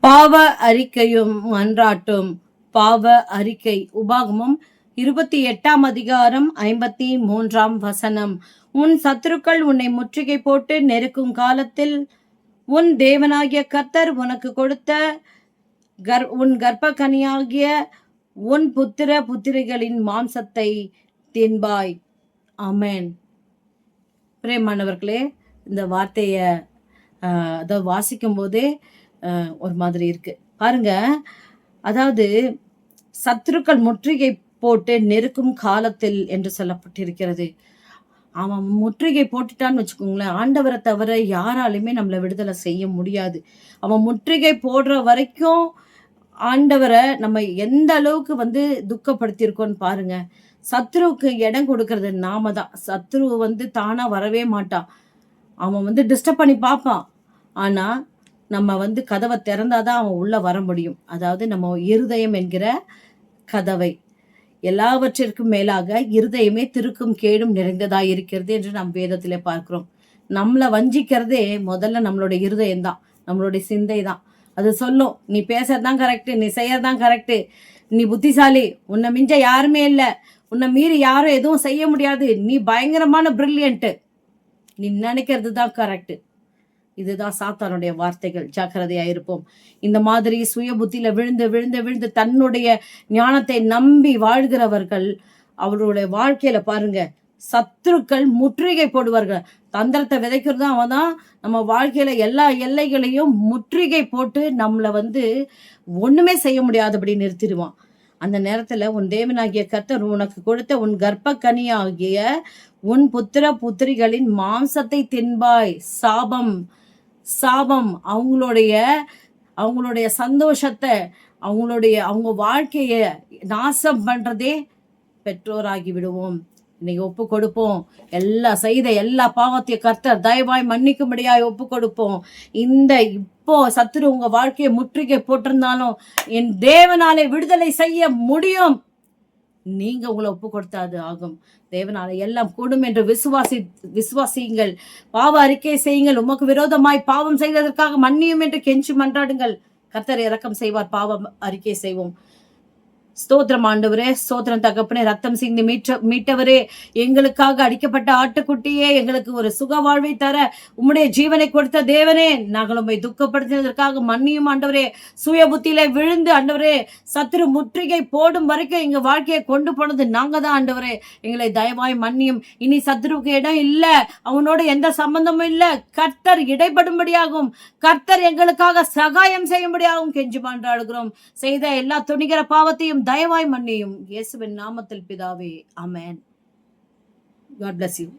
பாவ அறிக்கையும் மன்றாட்டும். பாவ அறிக்கை. உபாகமம் 28 அதிகாரம் 53 உன் சத்துருக்கள் உன்னை முற்றுகை போட்டு நெருக்கும் காலத்தில் உன் தேவனாகிய கர்த்தர் உனக்கு கொடுத்த உன் கர்ப்ப கனியாகிய உன் புத்திர புத்திரிகளின் மாம்சத்தை தின்பாய். ஆமென். பிரேமானவர்களே, இந்த வார்த்தைய அதை வாசிக்கும் போதே ஒரு மாதிரி இருக்கு பாருங்க. அதாவது சத்துருக்கள் முற்றுகை போட்டு நெருக்கும் காலத்தில் என்று சொல்லப்பட்டிருக்கிறது. அவன் முற்றுகை போட்டுட்டான்னு வச்சுக்கோங்களேன், ஆண்டவரை தவிர யாராலுமே நம்மளை விடுதலை செய்ய முடியாது. அவன் முற்றுகை போடுற வரைக்கும் ஆண்டவரை நம்ம எந்த அளவுக்கு துக்கப்படுத்தியிருக்கோன்னு பாருங்க. சத்ருவுக்கு இடம் கொடுக்கறது நாம தான். சத்ரு தானா வரவே மாட்டான். அவன் டிஸ்டர்ப் பண்ணி பார்ப்பான். ஆனா நம்ம கதவை திறந்தாதான் அவன் உள்ள வர முடியும். அதாவது நம்ம இருதயம் என்கிற கதவை. எல்லாவற்றிற்கும் மேலாக இருதயமே திருக்கும் கேடும் நிறைந்ததாய் இருக்கிறது என்று நாம் வேதத்திலே பார்க்கிறோம். நம்மளை வஞ்சிக்கிறதே முதல்ல நம்மளுடைய இருதயம் தான், நம்மளுடைய சிந்தை தான். அது சொல்லும், நீ பேசுறதுதான் கரெக்டு, நீ செய்யறதுதான் கரெக்டு, நீ புத்திசாலி, உன்னை மிஞ்ச யாருமே இல்லை, உன்னை மீறி யாரும் எதுவும் செய்ய முடியாது, நீ பயங்கரமான பிரில்லியன்ட்டு, நீ நினைக்கிறது தான் கரெக்டு. இதுதான் சாத்தானுடைய வார்த்தைகள். ஜாக்கிரதையா இருப்போம். இந்த மாதிரி சுய புத்தியில விழுந்து விழுந்து விழுந்து தன்னுடைய ஞானத்தை நம்பி வாழ்கிறவர்கள் அவருடைய வாழ்க்கையில பாருங்க, சத்துருக்கள் முற்றுகை போடுவார்கள். தந்திரத்தை விதைக்கிறது அவன் தான். நம்ம வாழ்க்கையில எல்லா எல்லைகளையும் முற்றுகை போட்டு நம்மளை ஒண்ணுமே செய்ய முடியாதபடி நிறுத்திடுவான். அந்த நேரத்துல உன் தேவனாகிய கர்த்தர் உனக்கு கொடுத்த உன் கர்ப்ப கனியாகிய உன் புத்திர புத்திரிகளின் மாம்சத்தை தின்பாய். சாபம், சாபம். அவங்களுடைய சந்தோஷத்தை, அவங்க வாழ்க்கைய நாசம் பண்றதே பெற்றோராகி விடுவோம். இன்னைக்கு ஒப்பு கொடுப்போம். செய்த எல்லா பாவத்தையும் கர்த்தர் தயவாய் மன்னிக்கும்படியாய் ஒப்பு கொடுப்போம். இப்போ சத்துரு உங்க வாழ்க்கையை முற்றுகை போட்டிருந்தாலும் என் தேவனாலே விடுதலை செய்ய முடியும். நீங்க உங்களை ஒப்பு கொடுத்தாது ஆகும். தேவனால எல்லாம் கூடும் என்று விசுவாசியுங்கள். பாவ அறிக்கை செய்யுங்கள். உமக்கு விரோதமாய் பாவம் செய்ததற்காக மன்னியும் என்று கெஞ்சி மன்றாடுங்கள். கர்த்தர் இரக்கம் செய்வார். பாவம் அறிக்கை செய்வோம். ஸ்தோத்திரம் ஆண்டவரே, ஸ்தோத்திரம் தகப்பனே. ரத்தம் சிந்தி மீட்டவரே, எங்களுக்காக அடிக்கப்பட்ட ஆட்டுக்குட்டியே, எங்களுக்கு ஒரு சுக வாழ்வை தர உம்முடைய ஜீவனை கொடுத்த தேவனே, நாங்கள் உண்மை துக்கப்படுத்தினதற்காக மன்னியும் ஆண்டவரே. சுய புத்தியில விழுந்து ஆண்டவரே, சத்துரு முற்றுகை போடும் வரைக்கும் எங்க வாழ்க்கையை கொண்டு போனது நாங்க தான் ஆண்டவரே. எங்களை தயவாய் மன்னியும். இனி சத்துருவுக்கு இடம் இல்ல, அவனோட எந்த சம்பந்தமும் இல்ல. கர்த்தர் இடைப்படும்படியாகும், கர்த்தர் எங்களுக்காக சகாயம் செய்யும்படியாகவும் கெஞ்சி மன்றாடுகிறோம். செய்த எல்லா துணிகர பாவத்தையும் தயவாய் மன்னியும். இயேசுவின் நாமத்தில் பிதாவே, ஆமென். God bless you.